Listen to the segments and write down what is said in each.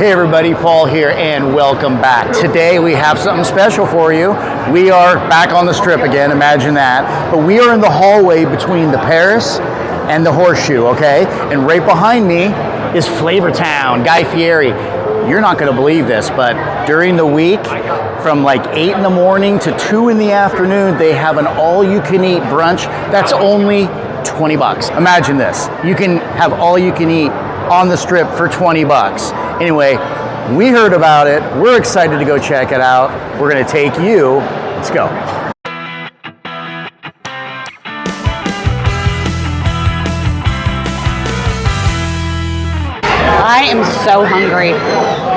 Hey everybody, Paul here and welcome back. Today we have something special for you. We are back on the strip again, imagine that. But we are in the hallway between the Paris and the Horseshoe, okay? And right behind me is Flavortown, Guy Fieri. You're not gonna believe this, but during the week, from like 8 in the morning to 2 in the afternoon, they have an all-you-can-eat brunch that's only 20 bucks. Imagine this, you can have all you can eat on the strip for 20 bucks. Anyway, we heard about it. We're excited to go check it out. We're gonna take you. Let's go. I am so hungry.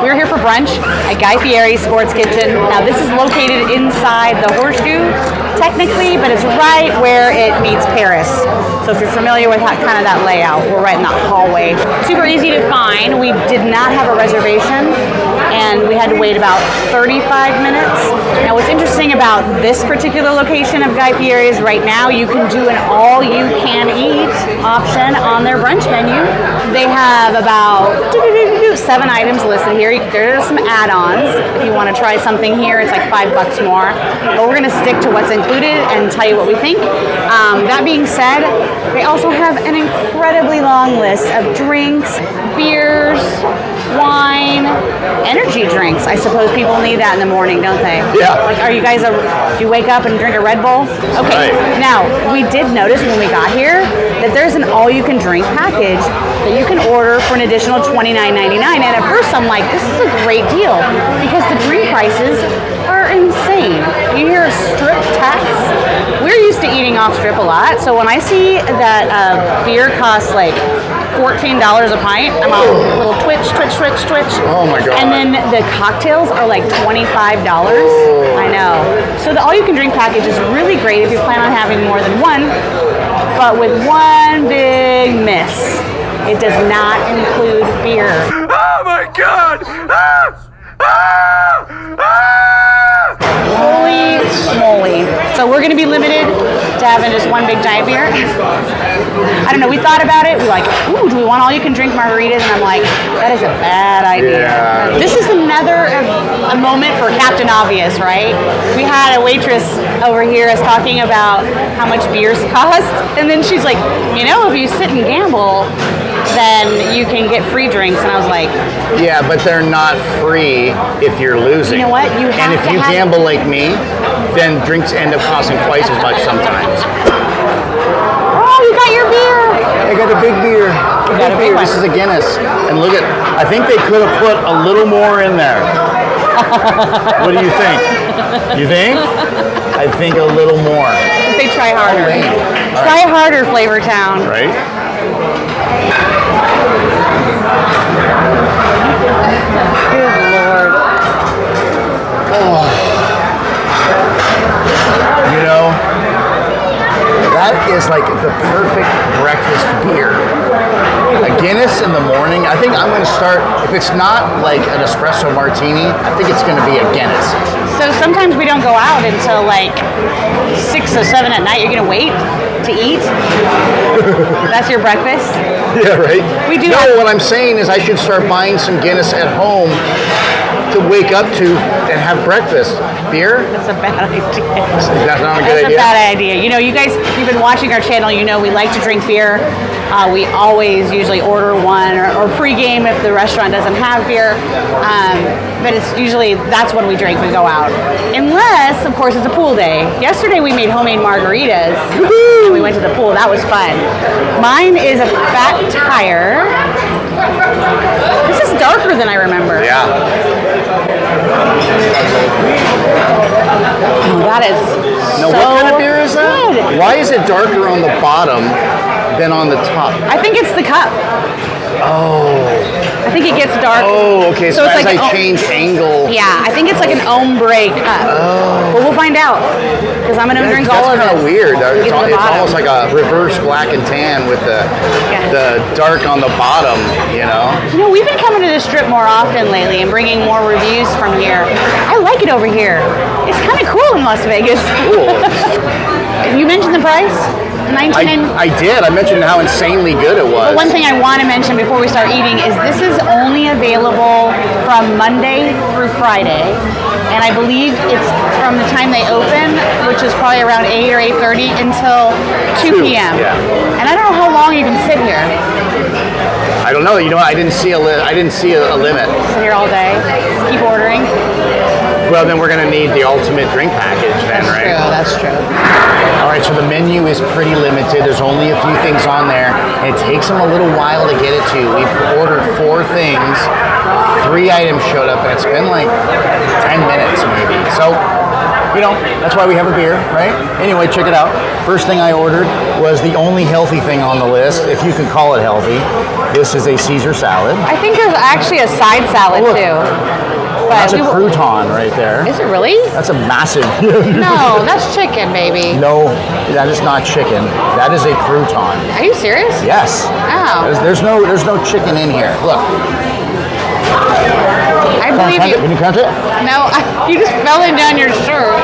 We're here for brunch at Guy Fieri Sports Kitchen. Now this is located inside the Horseshoe, technically, but it's right where it meets Paris. So if you're familiar with kind of that layout, we're right in that hallway. Super easy to find. We did not have a reservation, and we had to wait about 35 minutes. Now what's interesting about this particular location of Guy Fieri is right now you can do an all-you-can-eat option on their brunch menu. They have about 7 items listed here. There's some add-ons. If you want to try something here, it's like $5 more. But we're going to stick to what's included and tell you what we think. That being said, they also have an incredibly long list of drinks, beers, wine, energy drinks. I suppose people need that in the morning, don't they? Yeah. Like, are you guys, do you wake up and drink a Red Bull? Okay. Right. Now, we did notice when we got here that there's an all-you-can-drink package that you can order for an additional $29.99. And at first I'm like, this is a great deal because the drink prices are insane. You hear strip tax? We're used to eating off strip a lot, so when I see that beer costs like $14 a pint, I'm a little twitch. Oh my God. And then the cocktails are like $25. Oh. I know. So the all-you-can-drink package is really great if you plan on having more than one, but with one big miss. It does not include beer. Oh my God! Holy moly. So we're gonna be limited to having just one big giant beer. I don't know, we thought about it. We're like, ooh, do we want all you can drink margaritas? And I'm like, that is a bad idea. Yeah. This is another a moment for Captain Obvious, right? We had a waitress over here is talking about how much beers cost. And then she's like, you know, if you sit and gamble, then you can get free drinks. And I was like, yeah, but they're not free if you're losing. You know what? You have and if to you have gamble like me, then drinks end up costing twice as much sometimes. oh, you got your beer. I got a big beer. You got a big one. This is a Guinness. And look at, I think they could have put a little more in there. What do you think? You think? I think a little more. If they try harder. Try harder, Flavortown. Right? Good Lord. Oh. You know, that is like the perfect breakfast beer. A Guinness in the morning, I think I'm going to start, if it's not like an espresso martini, I think it's going to be a Guinness. So sometimes we don't go out until like 6 or 7 at night. You're going to wait to eat? That's your breakfast? Yeah, right? We do. No, what I'm saying is I should start buying some Guinness at home to wake up to and have breakfast. Beer? That's a bad idea. That's not a good idea? That's a bad idea. You know, you guys, if you've been watching our channel, you know we like to drink beer. We always usually order one or pregame if the restaurant doesn't have beer. But it's usually, that's when we drink, we go out. Unless, of course, it's a pool day. Yesterday we made homemade margaritas. And we went to the pool. That was fun. Mine is a Fat Tire. This is darker than I remember. Yeah. Oh, that is Now, so what kind of beer is that? good. Why is it darker on the bottom than on the top? I think it's the cup. Oh. I think it gets dark. Oh, okay. So it's as like I change angle. Yeah, I think it's like an ombre cup. Oh. But we'll find out. Because I'm going to drink all of it. That's kind of weird. Get It's to the bottom. almost like a reverse black and tan with the dark on the bottom, you know? You know, we've been coming to the strip more often lately and bringing more reviews from here. I like it over here. It's kind of cool in Las Vegas. Cool. You mentioned the price? I did. I mentioned how insanely good it was. But one thing I want to mention before we start eating is this is only available from Monday through Friday. And I believe it's from the time they open, which is probably around 8 or 8:30 until 2 p.m. Yeah. And I don't know how long you can sit here. I don't know. You know what? I didn't see a limit. Sit here all day. Just keep ordering. Well, then we're going to need the ultimate drink package then, right? That's true. All right, so the menu is pretty limited. There's only a few things on there, and it takes them a little while to get it to you. We've ordered 4 things, 3 items showed up, and it's been like 10 minutes maybe. So, you know, that's why we have a beer, right? Anyway, check it out. First thing I ordered was the only healthy thing on the list, if you can call it healthy. This is a Caesar salad. I think there's actually a side salad too. But That's a crouton right there. Is it really? That's a massive. No, that's chicken, baby. No, that is not chicken. That is a crouton. Are you serious? Yes. Oh. There's no chicken in here. Look. I believe you. Can you crunch it? No, you just fell in down your shirt.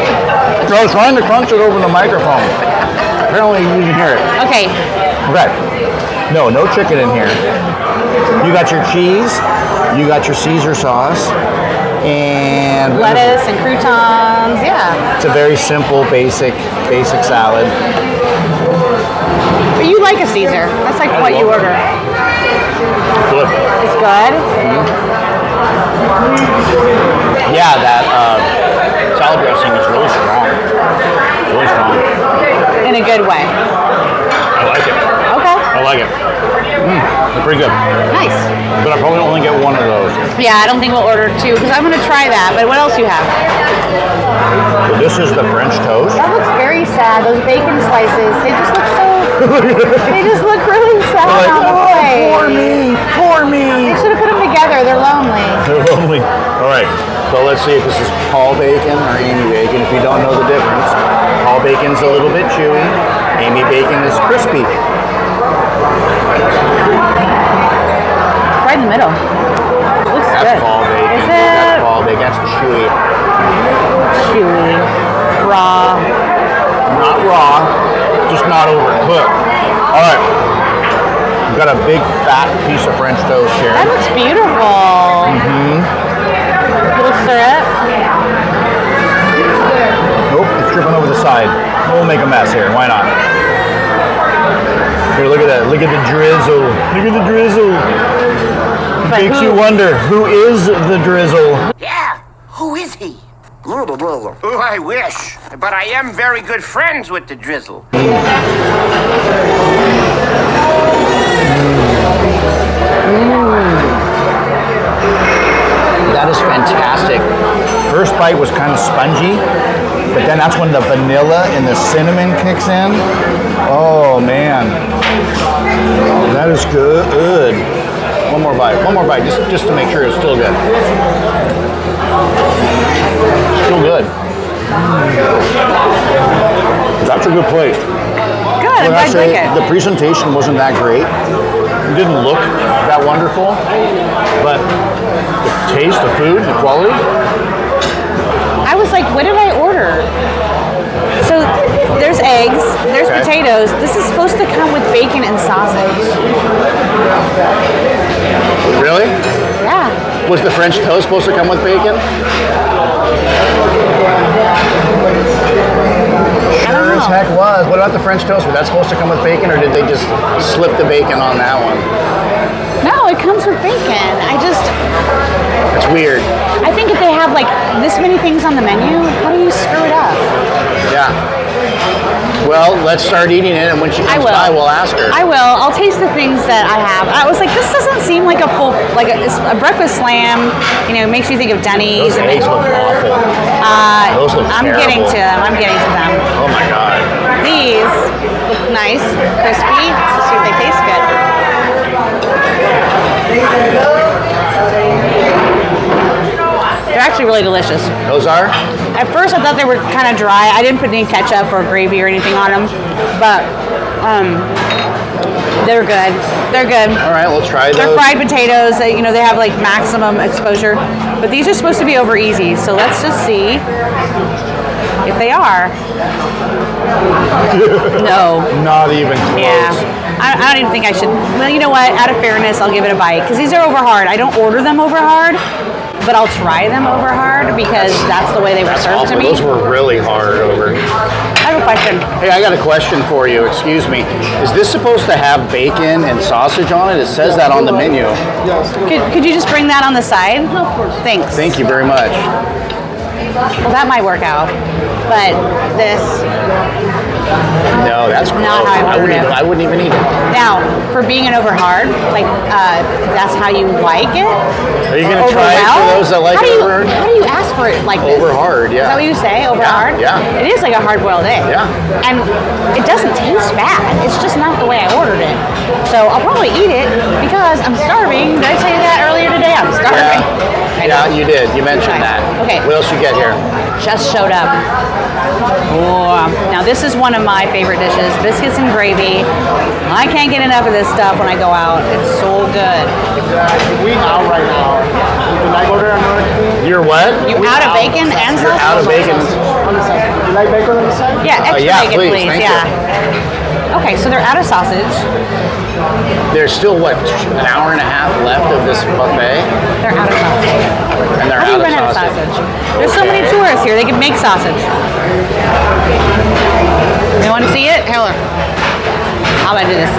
I was trying to crunch it over the microphone. Apparently you didn't hear it. Okay. Okay. No chicken in here. You got your cheese. You got your Caesar sauce. And lettuce and croutons, yeah. It's a very simple, basic salad. But you like a Caesar. That's like what you order. Good. It's good? Yeah, that salad dressing is really strong. Really strong. In a good way. I like it. Okay. I like it. They're pretty good. Nice. But I'll probably only get one of those. Yeah, I don't think we'll order 2 because I'm going to try that. But what else do you have? So this is the French toast. That looks very sad. Those bacon slices, they just look so... they just look really sad on the way. Poor me. They should have put them together. They're lonely. They're lonely. All right. So let's see if this is Paul Bacon or Amy Bacon. If you don't know the difference, Paul Bacon's a little bit chewy. Amy Bacon is crispy. Right in the middle. It looks That's good. Paul Bacon. Is it? That's Paul Bacon. That's chewy. Chewy. Raw. Not raw, just not overcooked. All right. We've got a big fat piece of French toast here. That looks beautiful. Little syrup. Nope, it's dripping over the side. We'll make a mess here. Why not? Here, look at that. Look at the drizzle. Look at the drizzle. It makes you wonder, who is the drizzle? Yeah, who is he? Oh, I wish, but I am very good friends with the drizzle. That is fantastic. First bite was kind of spongy, but then that's when the vanilla and the cinnamon kicks in. Oh man, that is good. One more bite, just to make sure it's still good. Still good. That's a good plate. Good, I'm glad you like it. The presentation wasn't that great. It didn't look that wonderful, but the taste, the food, the quality. I was like, what did I order? So there's eggs, there's potatoes. This is supposed to come with bacon and sausage. Really? Yeah. Was the French toast supposed to come with bacon? Sure as heck was. What about the French toast? Was that supposed to come with bacon, or did they just slip the bacon on that one? No, it comes with bacon. It's weird. I think if they have like this many things on the menu, how do you screw it up? Yeah. Well, let's start eating it, and when she comes by, we'll ask her. I will. I'll taste the things that I have. I was like, this doesn't seem like a full, like a breakfast slam. You know, makes you think of Denny's. Those eggs look awful. Those look I'm terrible. getting to them. Oh my god. These look nice, crispy. Let's see if they taste good. They're actually really delicious. Those are? At first, I thought they were kind of dry. I didn't put any ketchup or gravy or anything on them, but they're good. They're good. All right, let's try those. They're fried potatoes. You know, they have like maximum exposure, but these are supposed to be over easy. So let's just see if they are. No. Not even close. Yeah. I don't even think I should. Well, you know what? Out of fairness, I'll give it a bite because these are over hard. I don't order them over hard. but I'll try them over hard because that's the way they were served to me. Those were really hard over. I have a question. Hey, I got a question for you. Excuse me. Is this supposed to have bacon and sausage on it? It says that on the menu. Yes. Could you just bring that on the side? No, of course. Thanks. Thank you very much. Well, that might work out, but this. No, that's gross. Not how I wouldn't even eat it. Now, for being an over hard, like that's how you like it. Are you gonna try it for those that like it over hard? How do you ask for it like this? Over hard, yeah. Is that what you say? Over hard? Yeah. It is like a hard-boiled egg. Yeah. And it doesn't taste bad. It's just not the way I ordered it. So I'll probably eat it because I'm starving. Did I tell you that earlier today? I'm starving. Yeah, you did. You mentioned that. Okay. What else you get here? Just showed up. Oh, now this is one of my favorite dishes, biscuits and gravy. I can't get enough of this stuff when I go out. It's so good. We out right now. Would you like order another thing? You're what? You out of bacon and You're sausage? out of bacon. On the side. Would you like bacon on the side? Yeah, extra yeah, bacon, please, please. thank Yeah. Okay, so they're out of sausage. There's still, what, an hour and a half left of this buffet? They're out of sausage. And they're How do you out run of out of sausage. sausage? There's so many tourists here. They can make sausage. You want to see it? Here, look. How about I do this?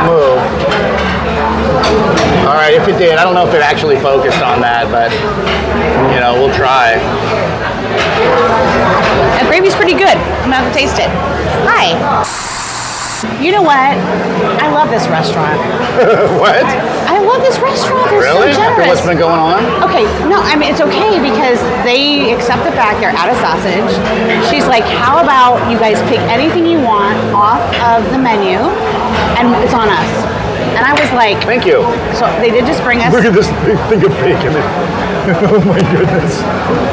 Move. All right, if it did, I don't know if it actually focused on that, but, you know, we'll try. The gravy's pretty good. I'm gonna have to taste it. Hi. You know what? I love this restaurant. What? I love this restaurant. They're Really? so After generous. what's been going on? Okay, no, I mean, it's okay because they accept the fact they're out of sausage. She's like, how about you guys pick anything you want off of the menu and it's on us. And I was like, Thank you. so they did just bring us. Look at this big thing of bacon. Oh my goodness.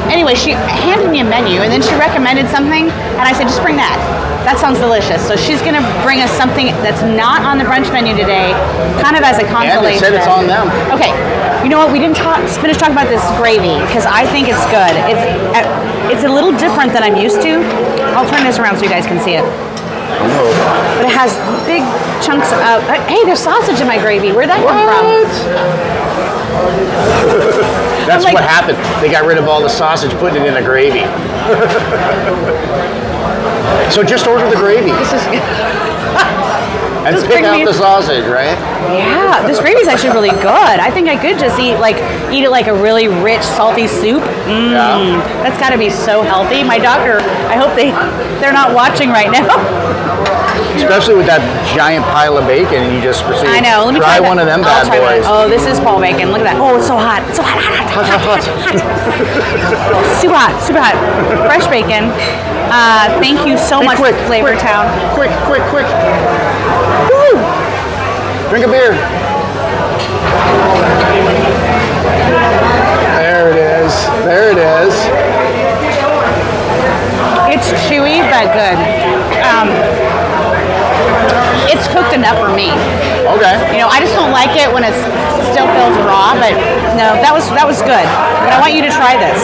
Anyway, she handed me a menu and then she recommended something and I said, just bring that. That sounds delicious. So she's gonna bring us something that's not on the brunch menu today, kind of as a consolation. And it said it's on them. Okay, you know what? We didn't finish talking about this gravy because I think it's good. It's a little different than I'm used to. I'll turn this around so you guys can see it. But it has big chunks of. Hey, there's sausage in my gravy. Where'd that come from? That's like- what happened. They got rid of all the sausage, putting it in a gravy. So just order the gravy This is. and just pick bring out me- the sausage, right? Yeah, this gravy's actually really good. I think I could just eat it like a really rich, salty soup. Yeah. That's got to be so healthy. My doctor, I hope they're not watching right now. Especially with that giant pile of bacon, and you just proceed. I know. Let me try that. one of them I'll bad try one. boys. Oh, this is Paul bacon. Look at that. Oh, it's so hot. It's so hot. Hot, hot, hot. Super hot. Super hot. Fresh bacon. Thank you so much, quick, Flavortown. Quick. Woo! Drink a beer. There it is. It's chewy but good. It's cooked enough for me. Okay. You know, I just don't like it when it still feels raw. But no, that was good. But I want you to try this.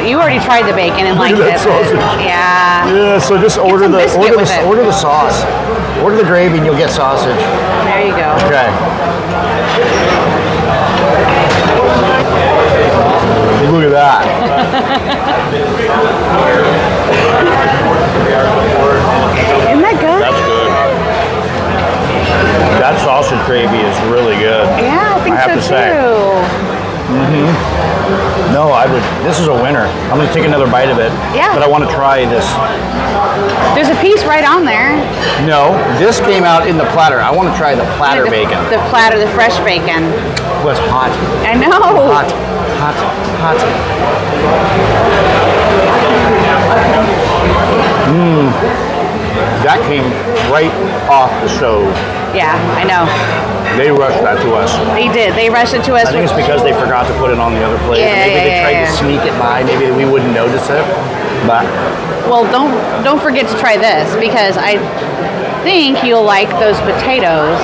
You already tried the bacon and liked Look it. at that sausage. Yeah. Yeah. So just order some the biscuit with it. order the sauce. Order the gravy, and you'll get sausage. There you go. Okay. Look at that. Isn't that good? That's good. That sausage gravy is really good. Yeah, I think I have so to say. too. No, this is a winner. I'm going to take another bite of it. Yeah. But I want to try this. There's a piece right on there. No, this came out in the platter. I want to try the platter the, bacon. The platter, the fresh bacon. Oh, it's hot. I know. Hot. That came right off the stove. Yeah, I know. They rushed that to us. They did. They rushed it to us. I think it's because they forgot to put it on the other plate. Yeah, Maybe they yeah, tried yeah. to sneak it by. Maybe we wouldn't notice it. But Well, don't forget to try this because I think you'll like those potatoes.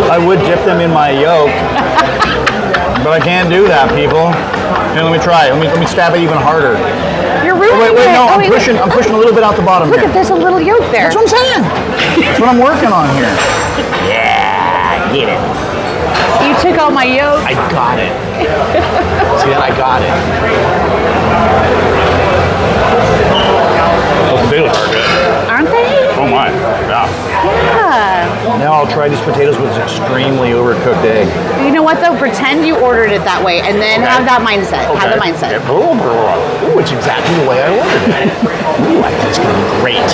I would dip them in my yolk, but I can't do that, people. Here, let me try. Let me stab it even harder. You're ruining Wait, it. no, Oh, I'm pushing a little bit out the bottom Look here. at there's a little yolk there. That's what I'm saying. That's what I'm working on here. Yeah. get it. You took all my yolk. I got it. See that? I got it. Those potatoes are good. Aren't they? Oh my. Yeah. Yeah. Now I'll try these potatoes with extremely overcooked egg. You know what though? Pretend you ordered it that way and then have that mindset. Have the mindset. Okay. Ooh, it's exactly the way I ordered it. Ooh, I think it's going to be great.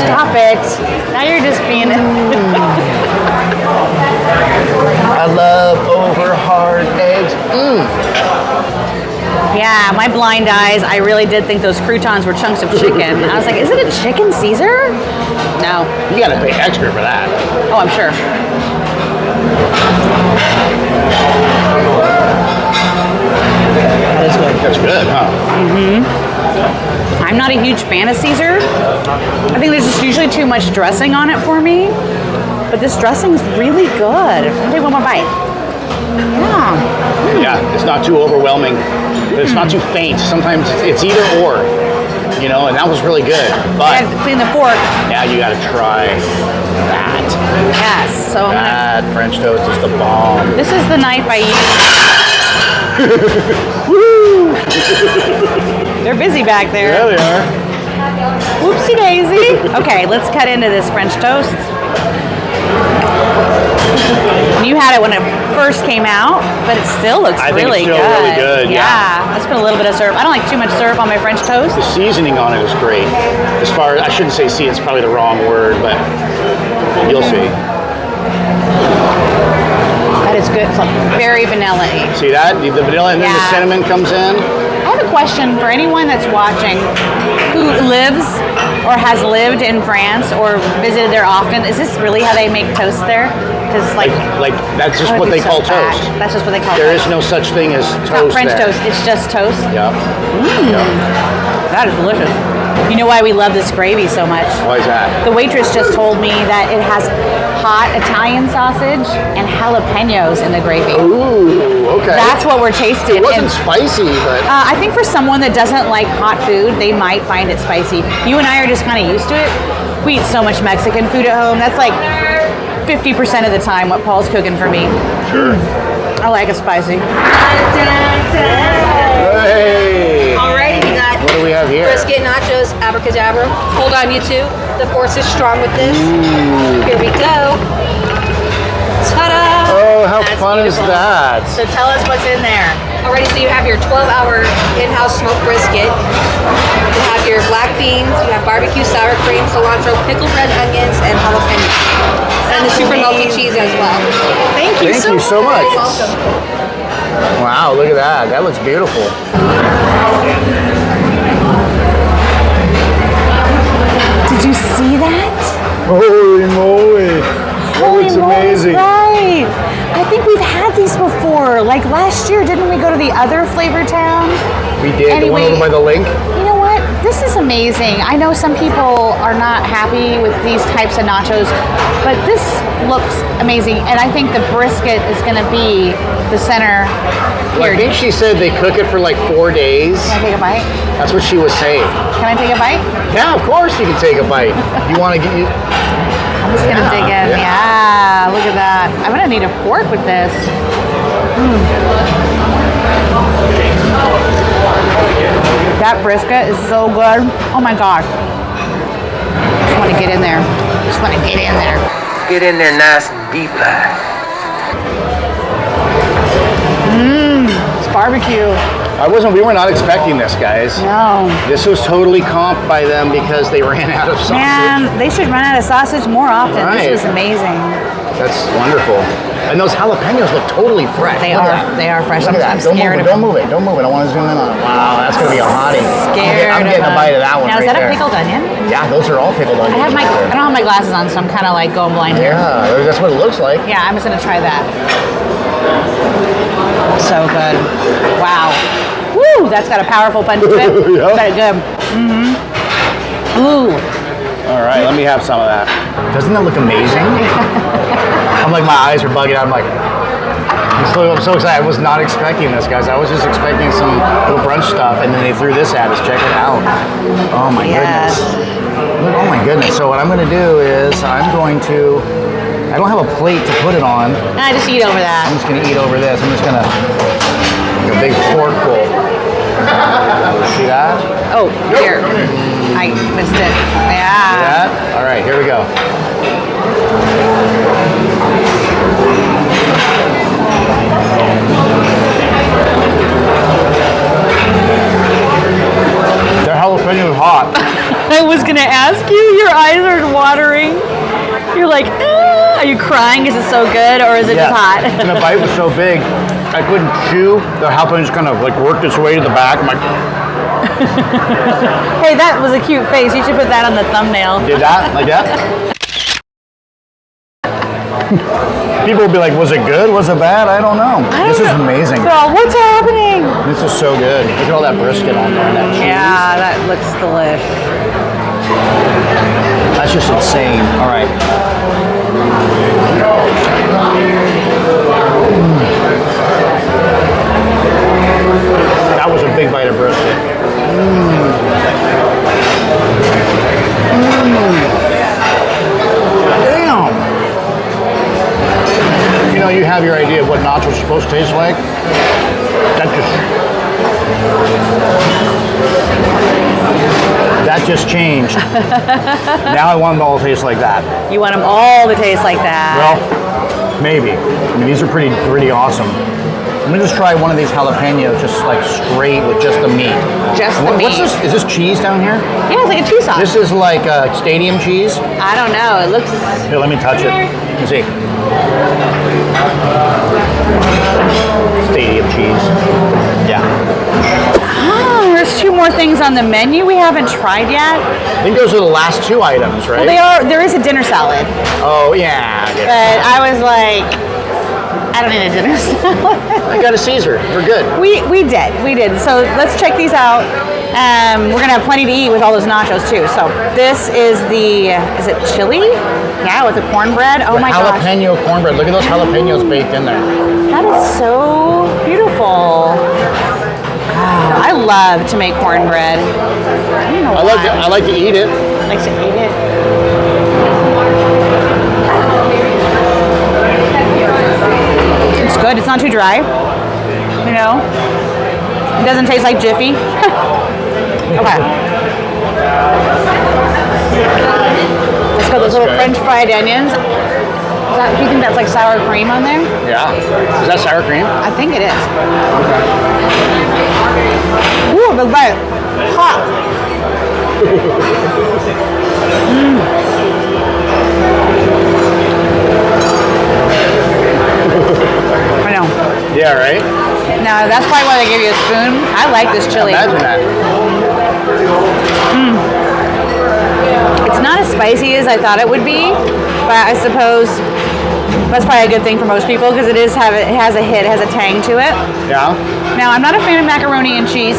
Stop it. Now you're just being... I love over hard eggs. Yeah, my blind eyes, I really did think those croutons were chunks of chicken. I was like, is it a chicken Caesar? No. You got to pay extra for that. Oh, I'm sure. That is good. That's good, huh? I'm not a huge fan of Caesar. I think there's just usually too much dressing on it for me. But this dressing is really good. I'll take one more bite. Yeah. Yeah, it's not too overwhelming, but it's not too faint. Sometimes it's either or, you know, and that was really good. I But have to clean the fork. now you got to try that. Yes. So I'm gonna, That French toast is the bomb. this is the knife I use. They're busy back there. There they are. Whoopsie daisy. Okay, let's cut into this French toast. And you had it when it first came out, but it still looks I think really it's still good. really good, yeah. Let's put a little bit of syrup. I don't like too much syrup on my French toast. The seasoning on it is great. As far as, I shouldn't say see, it's probably the wrong word, but you'll see. That is good. It's like very vanilla-y. See that? The vanilla and then the Yeah. cinnamon comes in. I have a question for anyone that's watching who lives or has lived in France or visited there often. Is this really how they make toast there? Because Like that's just I would what be they so call fat. toast. That's just what they call There toast. is no such thing as It's toast not French there. toast. It's just toast. Yep. That is delicious. You know why we love this gravy so much? Why is that? The waitress just told me that it has hot Italian sausage and jalapenos in the gravy. Ooh, okay. That's what we're tasting. It wasn't And, spicy, but I think for someone that doesn't like hot food, they might find it spicy. You and I are just kind of used to it. We eat so much Mexican food at home. That's like 50% of the time what Paul's cooking for me. sure. I like it spicy. Hey. Alrighty, we got What do we have here? brisket, nachos, abracadabra. Hold on, you two. The force is strong with this. Here we go. Ta-da! Oh, how That's fun beautiful. is that? So tell us what's in there. Alrighty, so you have your 12-hour in-house smoked brisket. You have your black beans. You have barbecue, sour cream, cilantro, pickled red onions, and jalapeno. And the super melty cheese as well. Thank you Thank you so much. You're welcome. Wow, look at that. That looks beautiful. Did you see that? Holy moly. That looks moly, amazing. Right. I think we've had these before. Like last year, didn't we go to the other Flavortown? We did. The one Anyway, over by the link. You know what? This is amazing. I know some people are not happy with these types of nachos, but this looks amazing. And I think the brisket is going to be the center Well, I here. think she said they cook it for like 4 days. Can I take a bite? That's what she was saying. Can I take a bite? Yeah, of course you can take a bite. You want to get you? I'm just gonna dig in. yeah. Yeah, look at that. I'm gonna need a fork with this. That brisket is so good. Oh my gosh. Just want to get in there. Just want to get in there. Get in there nice and deep. It's barbecue. We were not expecting this, guys. No. This was totally comped by them because they ran out of sausage. Man, they should run out of sausage more often. Right. This was amazing. That's wonderful. And those jalapenos look totally fresh. They Look are. at that. They are fresh. Look at I'm that. Don't move scared it. of Don't them. move it. Don't move it. I want to zoom in on it. Wow, that's going to be a hottie. Scared I'm getting of a bite of that one Now, right is that there. a pickled onion? Yeah, those are all pickled onions. I don't have my glasses on, so I'm kind of like going blind here. Yeah, that's what it looks like. Yeah, I'm just gonna try that. So good. Wow. Woo, that's got a powerful punch to it. Yeah. Got it good. Ooh. All right, let me have some of that. Doesn't that look amazing? I'm like, my eyes are bugging out. I'm like, I'm so excited. I was not expecting this, guys. I was just expecting some little brunch stuff, and then they threw this at us. Check it out. Oh my Yes. goodness. Oh my goodness. So what I'm going to do is I don't have a plate to put it on. I just eat over that. I'm just going to eat over this. I'm just going to make a big forkful. See that? Oh, here. I missed it. See Yeah. that? All right, here we go. Their jalapeno is hot. I was gonna ask you, your eyes are watering. You're like, are you crying because it's so good, or is it just hot? And the bite was so big, I couldn't chew. The jalapeno just kind of like worked its way to the back. I'm like, Hey, that was a cute face. You should put that on the thumbnail. did that? Like that? People will be like, was it good? Was it bad? I don't know. This is amazing. Girl, what's happening? This is so good. Look at all that brisket on there and that cheese. Yeah, that looks delish. That's just insane. All right. That was a big bite of brisket. Damn. You know, you have your idea of what nachos are supposed to taste like. That just changed. Now I want them all to taste like that. You want them all to taste like that. Well, maybe. I mean, these are pretty awesome. I'm gonna just try one of these jalapenos just like straight with just the meat. Just the meat. What's this? Is this cheese down here? Yeah, it's like a cheese sauce. This is like stadium cheese. I don't know. It looks. Here, let me touch it. Let me see. Stadium cheese. Yeah. Oh, there's two more things on the menu we haven't tried yet. I think those are the last two items, right? Well, they are. There is a dinner salad, Oh yeah. but I was like, I don't need a dinner salad. I got a Caesar. We're good. We did. So let's check these out. We're gonna have plenty to eat with all those nachos too. So this is is it chili? Yeah, with the cornbread. Oh my gosh. Jalapeno cornbread. Look at those jalapenos baked in there. That is so beautiful. Ah, I love to make cornbread. I don't know why. I like to eat it. Likes to eat it. It's good. It's not too dry. You know, it doesn't taste like Jiffy. Okay. Let's go. Those little French fried onions. Do you think that's like sour cream on there? Yeah. Is that sour cream? I think it is. Ooh, big bite. Hot. I know. Yeah, right? Now, that's probably why they give you a spoon. I like this chili. Imagine that. It's not as spicy as I thought it would be, but I suppose that's probably a good thing for most people because it has a hit, it has a tang to it. Yeah. Now, I'm not a fan of macaroni and cheese.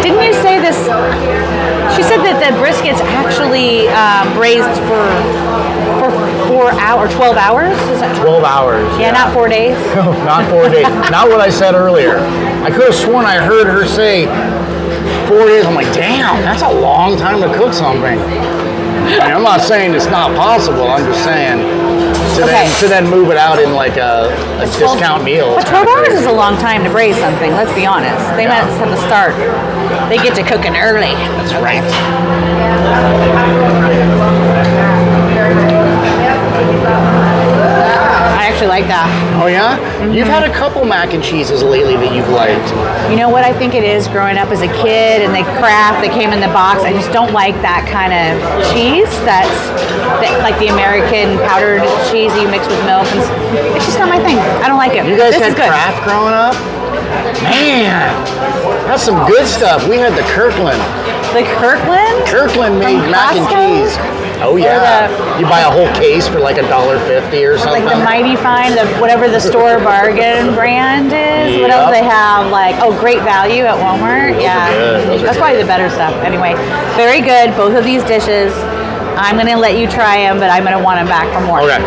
Didn't you say this? She said that the brisket's actually braised for 4 hours, 12 hours? Is that 12 hours. Yeah, not 4 days. No, not 4 days. Not what I said earlier. I could have sworn I heard her say 4 days. I'm like, damn, that's a long time to cook something. I mean, I'm not saying it's not possible. I'm just saying to then move it out in like a discount meal. But 12 hours is a long time to braise something, let's be honest. They might have to start. They get to cooking early. That's right. I actually like that. Oh yeah? Mm-hmm. You've had a couple mac and cheeses lately that you've liked. You know what I think it is? Growing up as a kid and they came in the box. I just don't like that kind of cheese. That's like the American powdered cheese you mix with milk. And it's just not my thing. I don't like it. You guys This had is good. Kraft growing up? Man, that's some good stuff. We had the Kirkland. The Kirkland? Kirkland made From mac and Costco? cheese. Oh yeah. You buy a whole case for like $1.50 or something. Like the Mighty Fine, whatever the store bargain brand is. What else Yep. they have? Like, Great Value at Walmart. Those are good. Those are That's probably the better stuff. Anyway, very good. Both of these dishes. I'm gonna let you try them, but I'm gonna want them back for more. Okay.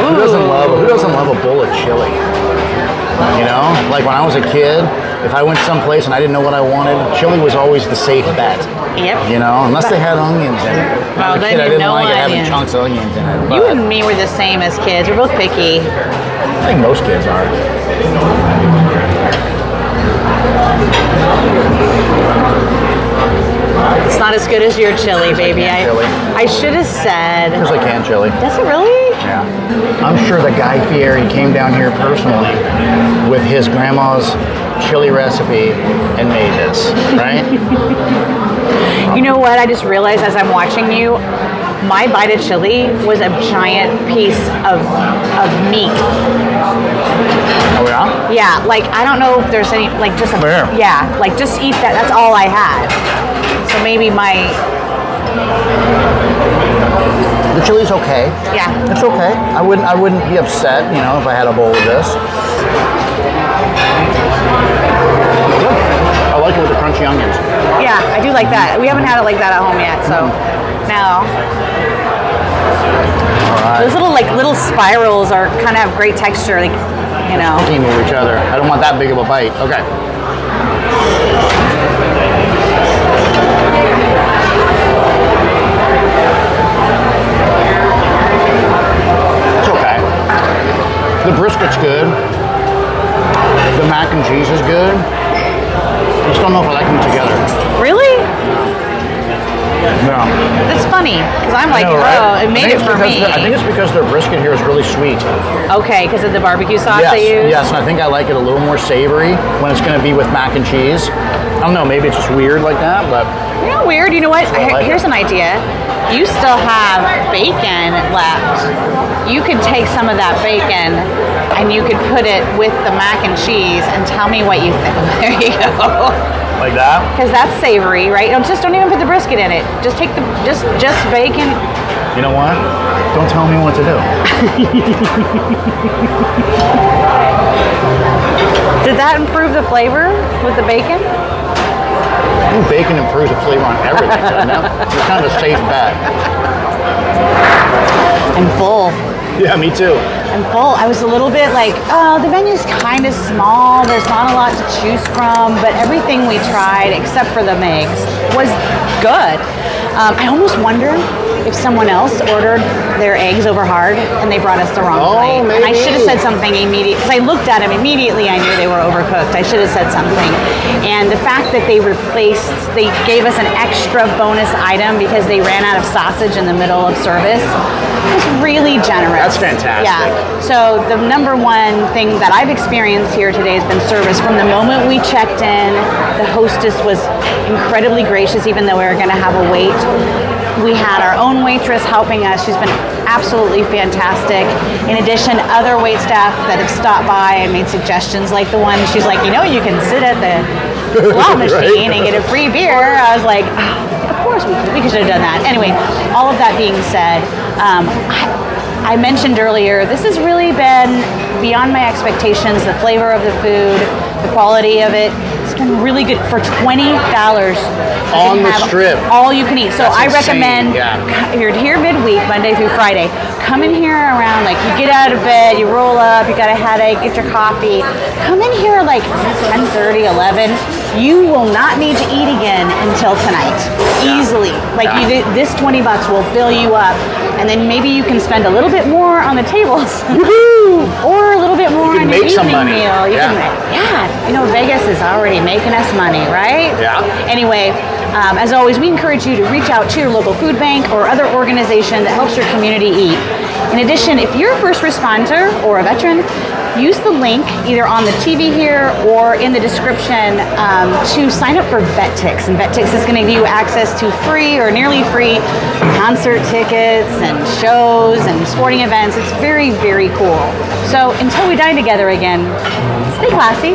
Who doesn't love a bowl of chili? You know, like when I was a kid, if I went someplace and I didn't know what I wanted, chili was always the safe bet. Yep. You know, unless they had onions in it. Well, As a they kid, I didn't didn't know like it having onions. chunks of onions in it. You But and me were the same as kids. We're both picky. I think most kids are. It's not as good as your chili, baby. canned chili. I should have said. Here's like canned chili. Does it really? Yeah. I'm sure that Guy Fieri came down here personally with his grandma's chili recipe and made this, right? You know what? I just realized as I'm watching you, my bite of chili was a giant piece of meat. Oh yeah? Yeah, like I don't know if there's any like just a, Where? yeah, like just eat that. That's all I had. So maybe my The chili's okay. yeah. It's okay. I wouldn't be upset, you know, if I had a bowl of this. I like it with the crunchy onions. Yeah, I do like that. We haven't had it like that at home yet, so now All right. those little spirals are kind of have great texture, like you know. Team with each other. I don't want that big of a bite. Okay. It's okay. The brisket's good. The mac and cheese is good. I just don't know if I like them together. Really? No. That's funny because I'm like, I know, right? oh, it I made think it it's for because me. I think it's because their brisket here is really sweet. Okay, because of the barbecue sauce Yes, they use. yes, and I think I like it a little more savory when it's going to be with mac and cheese. I don't know, maybe it's just weird like that, but You know, weird. You know what? I like Here's it. an idea. You still have bacon left. You could take some of that bacon and you could put it with the mac and cheese and tell me what you think. There you go. like that. Because that's savory, right? Don't even put the brisket in it. Just take the just bacon. You know what? Don't tell me what to do. Did that improve the flavor with the bacon? Ooh, bacon improves the flavor on everything, doesn't it? It's kind of a safe bet. I'm full. Yeah, me too. I'm full. I was a little bit like, oh, the menu's kind of small. There's not a lot to choose from, but everything we tried, except for the eggs, was good. I almost wonder if someone else ordered their eggs over hard and they brought us the wrong plate. And I maybe. should have said something immediately, because I looked at them immediately, I knew they were overcooked. I should have said something. And the fact that they gave us an extra bonus item because they ran out of sausage in the middle of service was really generous. That's fantastic. Yeah. So the number one thing that I've experienced here today has been service. From the moment we checked in, the hostess was incredibly gracious, even though we were going to have a wait. We had our own waitress helping us. She's been absolutely fantastic. In addition, other wait staff that have stopped by and made suggestions, like the one, she's like, you know, you can sit at the slot machine and get a free beer. I was like, oh, of course we should have done that. Anyway, all of that being said, I mentioned earlier, this has really been beyond my expectations. The flavor of the food, the quality of it, it's been really good for $20. On the strip. All you can eat. So That's I insane, recommend yeah. you're here midweek, Monday through Friday. Come in here around, like, you get out of bed, you roll up, you got a headache, get your coffee. Come in here like 10:30, 11. You will not need to eat again until tonight. Easily. Like this $20 will fill you up. And then maybe you can spend a little bit more on the tables. Or a little bit more You can on your make some evening money. meal. You know, Vegas is already making us money, right? Yeah. Anyway, as always, we encourage you to reach out to your local food bank or other organization that helps your community eat. In addition, if you're a first responder or a veteran, use the link either on the TV here or in the description to sign up for VetTix. And VetTix is going to give you access to free or nearly free concert tickets and shows and sporting events. It's very, very cool. So until we dine together again, stay classy.